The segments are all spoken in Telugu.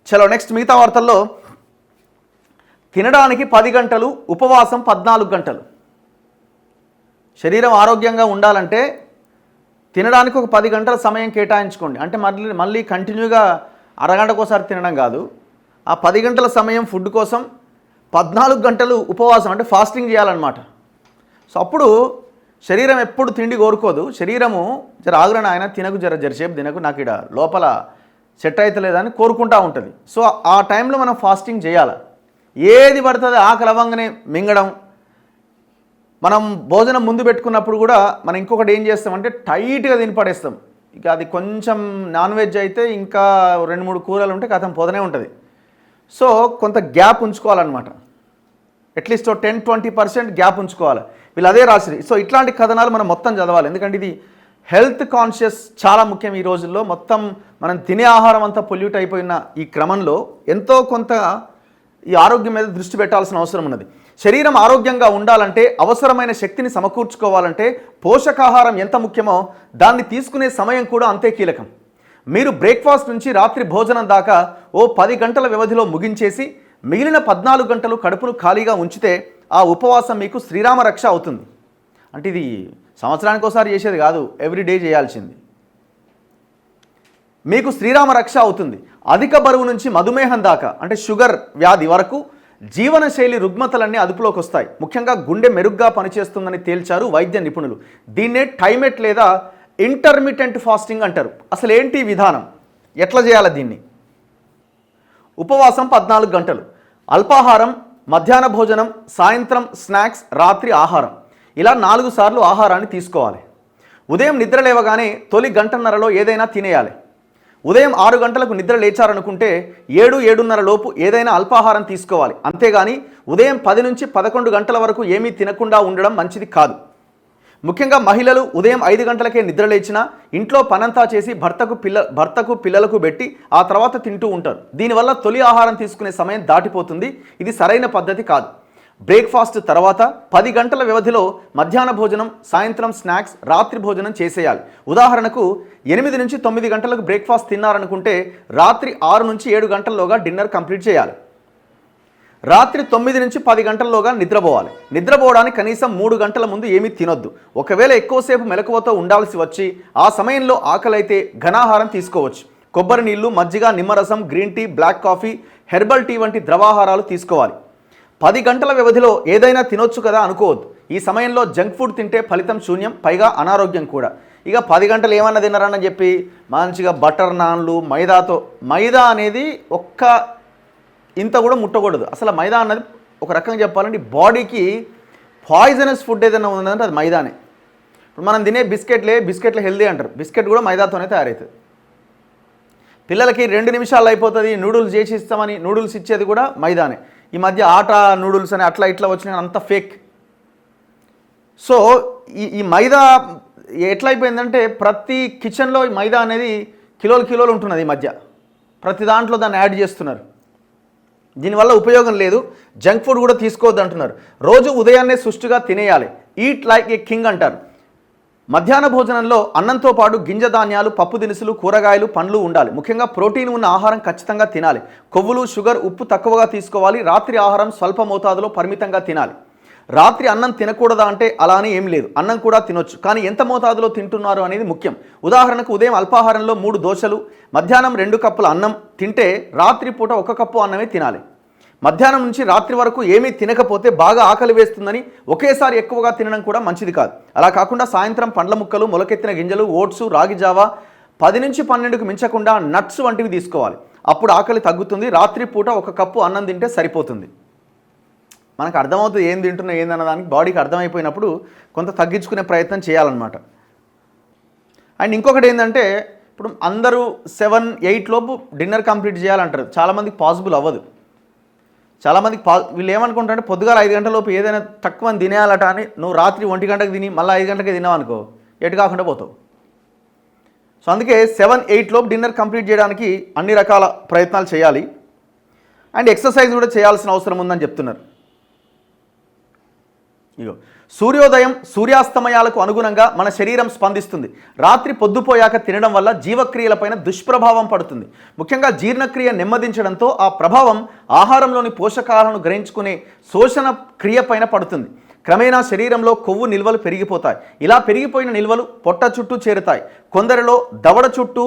చలో నెక్స్ట్ మిగతా వార్తల్లో తినడానికి 10 గంటలు, ఉపవాసం 14 గంటలు. శరీరం ఆరోగ్యంగా ఉండాలంటే తినడానికి ఒక 10 గంటల సమయం కేటాయించుకోండి. అంటే మళ్ళీ కంటిన్యూగా అరగంటకోసారి తినడం కాదు. ఆ 10 గంటల సమయం ఫుడ్ కోసం, 14 గంటలు ఉపవాసం అంటే ఫాస్టింగ్ చేయాలన్నమాట. సో అప్పుడు శరీరం ఎప్పుడు తిండి కోరుకోదు. శరీరము జర ఆగురని ఆయన తినకు జరసేపు తినకు, నాకు ఇక్కడ లోపల సెట్ అవుతలేదని కోరుకుంటూ ఉంటుంది. సో ఆ టైంలో మనం ఫాస్టింగ్ చేయాలి. ఏది పడుతుంది ఆకలి అవ్వంగానే మింగడం. మనం భోజనం ముందు పెట్టుకున్నప్పుడు కూడా మనం ఇంకొకటి ఏం చేస్తామంటే టైట్గా తిని పడేస్తాం. ఇక అది కొంచెం నాన్ వెజ్ అయితే ఇంకా 2-3 కూరలు ఉంటే కథం పోదనే ఉంటుంది. సో కొంత గ్యాప్ ఉంచుకోవాలన్నమాట. అట్లీస్ట్ 10-20% గ్యాప్ ఉంచుకోవాలి. వీళ్ళు అదే రాసిరి. సో ఇట్లాంటి కథనాలు మనం మొత్తం చదవాలి. ఎందుకంటే ఇది హెల్త్ కాన్షియస్ చాలా ముఖ్యం ఈ రోజుల్లో. మొత్తం మనం తినే ఆహారం అంతా పొల్యూట్ అయిపోయిన ఈ క్రమంలో ఎంతో కొంత ఈ ఆరోగ్యం మీద దృష్టి పెట్టాల్సిన అవసరం ఉన్నది. శరీరం ఆరోగ్యంగా ఉండాలంటే, అవసరమైన శక్తిని సమకూర్చుకోవాలంటే పోషకాహారం ఎంత ముఖ్యమో దాన్ని తీసుకునే సమయం కూడా అంతే కీలకం. మీరు బ్రేక్ఫాస్ట్ నుంచి రాత్రి భోజనం దాకా ఓ 10 గంటల వ్యవధిలో ముగించేసి మిగిలిన 14 గంటలు కడుపును ఖాళీగా ఉంచితే ఆ ఉపవాసం మీకు శ్రీరామ రక్ష అవుతుంది. అంటే ఇది సంవత్సరానికి ఒకసారి చేసేది కాదు, ఎవ్రీడే చేయాల్సింది. మీకు శ్రీరామ రక్ష అవుతుంది. అధిక బరువు నుంచి మధుమేహం దాకా అంటే షుగర్ వ్యాధి వరకు జీవనశైలి రుగ్మతలన్నీ అదుపులోకి వస్తాయి. ముఖ్యంగా గుండె మెరుగ్గా పనిచేస్తుందని తేల్చారు వైద్య నిపుణులు. దీన్నే టైమెట్ లేదా ఇంటర్మిటెంట్ ఫాస్టింగ్ అంటారు. అసలు ఏంటి విధానం, ఎట్లా చేయాలి దీన్ని? ఉపవాసం 14 గంటలు, అల్పాహారం, మధ్యాహ్న భోజనం, సాయంత్రం స్నాక్స్, రాత్రి ఆహారం, ఇలా 4 సార్లు ఆహారాన్ని తీసుకోవాలి. ఉదయం నిద్ర లేవగానే తొలి గంటన్నరలో ఏదైనా తినేయాలి. ఉదయం 6 గంటలకు నిద్ర లేచారనుకుంటే 7-7:30 లోపు ఏదైనా అల్పాహారం తీసుకోవాలి. అంతేగాని ఉదయం 10 నుంచి 11 గంటల వరకు ఏమీ తినకుండా ఉండడం మంచిది కాదు. ముఖ్యంగా మహిళలు ఉదయం 5 గంటలకే నిద్ర లేచినా ఇంట్లో పనంతా చేసి భర్తకు పిల్లలకు పెట్టి ఆ తర్వాత తింటూ ఉంటారు. దీనివల్ల తొలి ఆహారం తీసుకునే సమయం దాటిపోతుంది. ఇది సరైన పద్ధతి కాదు. బ్రేక్ఫాస్ట్ తర్వాత 10 గంటల వ్యవధిలో మధ్యాహ్న భోజనం, సాయంత్రం స్నాక్స్, రాత్రి భోజనం చేసేయాలి. ఉదాహరణకు 8 నుంచి 9 గంటలకు బ్రేక్ఫాస్ట్ తిన్నారనుకుంటే రాత్రి 6 నుంచి 7 గంటల్లోగా డిన్నర్ కంప్లీట్ చేయాలి. రాత్రి 9 నుంచి 10 గంటల్లోగా నిద్రపోవాలి. నిద్రపోవడానికి కనీసం 3 గంటల ముందు ఏమీ తినొద్దు. ఒకవేళ ఎక్కువసేపు మెలకువతో ఉండాల్సి వచ్చి ఆ సమయంలో ఆకలైతే ఘనాహారం తీసుకోవచ్చు. కొబ్బరి నీళ్లు, మజ్జిగ, నిమ్మరసం, green tea, black coffee, herbal tea వంటి ద్రవాహారాలు తీసుకోవాలి. 10 గంటల వ్యవధిలో ఏదైనా తినొచ్చు కదా అనుకోవద్దు. ఈ సమయంలో జంక్ ఫుడ్ తింటే ఫలితం శూన్యం, పైగా అనారోగ్యం కూడా. ఇక 10 గంటలు ఏమన్నా తిన్నారని చెప్పి మంచిగా బటర్ నాన్లు, మైదా అనేది ఇంత కూడా ముట్టకూడదు. అసలు మైదా అన్నది ఒక రకంగా చెప్పాలంటే బాడీకి పాయిజనస్ ఫుడ్ ఏదైనా ఉందంటే అది మైదానే. ఇప్పుడు మనం తినే బిస్కెట్లు హెల్దీ అంటారు. బిస్కెట్ కూడా మైదాతోనే తయారవుతుంది. పిల్లలకి 2 నిమిషాల్లో అయిపోతుంది నూడిల్స్ చేసి ఇస్తామని నూడిల్స్ ఇచ్చేది కూడా మైదానే. ఈ మధ్య ఆటా నూడిల్స్ అని అట్లా ఇట్లా వచ్చిన అంత ఫేక్. సో ఈ మైదా ఎట్లా అయిపోయిందంటే ప్రతి కిచెన్లో ఈ మైదా అనేది కిలోలు ఉంటున్నది. ఈ మధ్య ప్రతి దాంట్లో దాన్ని యాడ్ చేస్తున్నారు. దీనివల్ల ఉపయోగం లేదు. జంక్ ఫుడ్ కూడా తీసుకోవద్దు అంటున్నారు. రోజు ఉదయాన్నే సుష్టిగా తినేయాలి. ఈట్ లైక్ ఏ కింగ్ అంటారు. మధ్యాహ్న భోజనంలో అన్నంతో పాటు గింజ ధాన్యాలు, పప్పు దినుసులు, కూరగాయలు, పండ్లు ఉండాలి. ముఖ్యంగా ప్రోటీన్ ఉన్న ఆహారం ఖచ్చితంగా తినాలి. కొవ్వులు, షుగర్, ఉప్పు తక్కువగా తీసుకోవాలి. రాత్రి ఆహారం స్వల్ప మోతాదులో పరిమితంగా తినాలి. రాత్రి అన్నం తినకూడదా అంటే అలా అని ఏం లేదు, అన్నం కూడా తినొచ్చు. కానీ ఎంత మోతాదులో తింటున్నారు అనేది ముఖ్యం. ఉదాహరణకు ఉదయం అల్పాహారంలో 3 దోశలు, మధ్యాహ్నం 2 కప్పుల అన్నం తింటే రాత్రి పూట 1 కప్పు అన్నమే తినాలి. మధ్యాహ్నం నుంచి రాత్రి వరకు ఏమీ తినకపోతే బాగా ఆకలి వేస్తుందని ఒకేసారి ఎక్కువగా తినడం కూడా మంచిది కాదు. అలా కాకుండా సాయంత్రం పండ్ల ముక్కలు, మొలకెత్తిన గింజలు, ఓట్స్, రాగి జావా, 10 నుంచి 12కు మించకుండా నట్స్ వంటివి తీసుకోవాలి. అప్పుడు ఆకలి తగ్గుతుంది. రాత్రి పూట 1 కప్పు అన్నం తింటే సరిపోతుంది. మనకు అర్థమవుతుంది ఏం తింటున్నా ఏందన్నదానికి. బాడీకి అర్థమైపోయినప్పుడు కొంత తగ్గించుకునే ప్రయత్నం చేయాలన్నమాట. అండ్ ఇంకొకటి ఏంటంటే ఇప్పుడు అందరూ 7-8 లోపు డిన్నర్ కంప్లీట్ చేయాలంటారు. చాలామందికి పాసిబుల్ అవ్వదు. చాలామందికి వీళ్ళు ఏమనుకుంటారంటే పొద్దుగాల 5 గంటల లోపు ఏదైనా తక్కువ తినేయాలట అని నువ్వు రాత్రి 1 గంటకు తిని మళ్ళీ 5 గంటలకే తిన్నావు అనుకో, ఎటు కాకుండా పోతావు. సో అందుకే 7-8 లోపు డిన్నర్ కంప్లీట్ చేయడానికి అన్ని రకాల ప్రయత్నాలు చేయాలి. అండ్ ఎక్సర్సైజ్ కూడా చేయాల్సిన అవసరం ఉందని చెప్తున్నారు. ఇగో సూర్యోదయం సూర్యాస్తమయాలకు అనుగుణంగా మన శరీరం స్పందిస్తుంది. రాత్రి పొద్దుపోయాక తినడం వల్ల జీవక్రియలపైన దుష్ప్రభావం పడుతుంది. ముఖ్యంగా జీర్ణక్రియ నెమ్మదించడంతో ఆ ప్రభావం ఆహారంలోని పోషకాలను గ్రహించుకునే శోషణ క్రియ పైన పడుతుంది. క్రమేణా శరీరంలో కొవ్వు నిల్వలు పెరిగిపోతాయి. ఇలా పెరిగిపోయిన నిల్వలు పొట్ట చుట్టూ చేరుతాయి. కొందరిలో దవడ చుట్టూ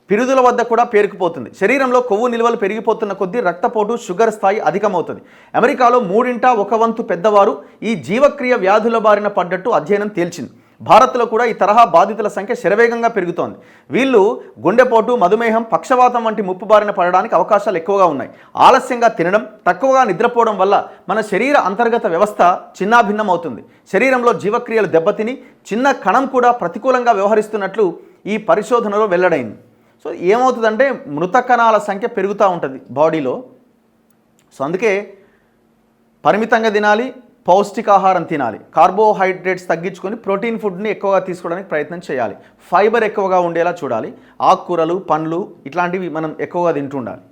పిరుదుల వద్ద కూడా పేరుకుపోతుంది. శరీరంలో కొవ్వు నిల్వలు పెరిగిపోతున్న కొద్దీ రక్తపోటు, షుగర్ స్థాయి అధికమవుతుంది. అమెరికాలో 1/1 పెద్దవారు ఈ జీవక్రియ వ్యాధుల బారిన పడ్డట్టు అధ్యయనం తేల్చింది. భారత్లో కూడా ఈ తరహా బాధితుల సంఖ్య శరవేగంగా పెరుగుతోంది. వీళ్ళు గుండెపోటు, మధుమేహం, పక్షవాతం వంటి ముప్పు బారిన పడడానికి అవకాశాలు ఎక్కువగా ఉన్నాయి. ఆలస్యంగా తినడం, తక్కువగా నిద్రపోవడం వల్ల మన శరీర అంతర్గత వ్యవస్థ చిన్నాభిన్నం అవుతుంది. శరీరంలో జీవక్రియలు దెబ్బతిని చిన్న కణం కూడా ప్రతికూలంగా వ్యవహరిస్తున్నట్లు ఈ పరిశోధనలో వెల్లడైంది. సో ఏమవుతుందంటే మృత కణాల సంఖ్య పెరుగుతూ ఉంటుంది బాడీలో. సో అందుకే పరిమితంగా తినాలి, పౌష్టికాహారం తినాలి, కార్బోహైడ్రేట్స్ తగ్గించుకొని ప్రోటీన్ ఫుడ్ని ఎక్కువగా తీసుకోవడానికి ప్రయత్నం చేయాలి, ఫైబర్ ఎక్కువగా ఉండేలా చూడాలి, ఆకుకూరలు, పండ్లు ఇట్లాంటివి మనం ఎక్కువగా తింటుండాలి.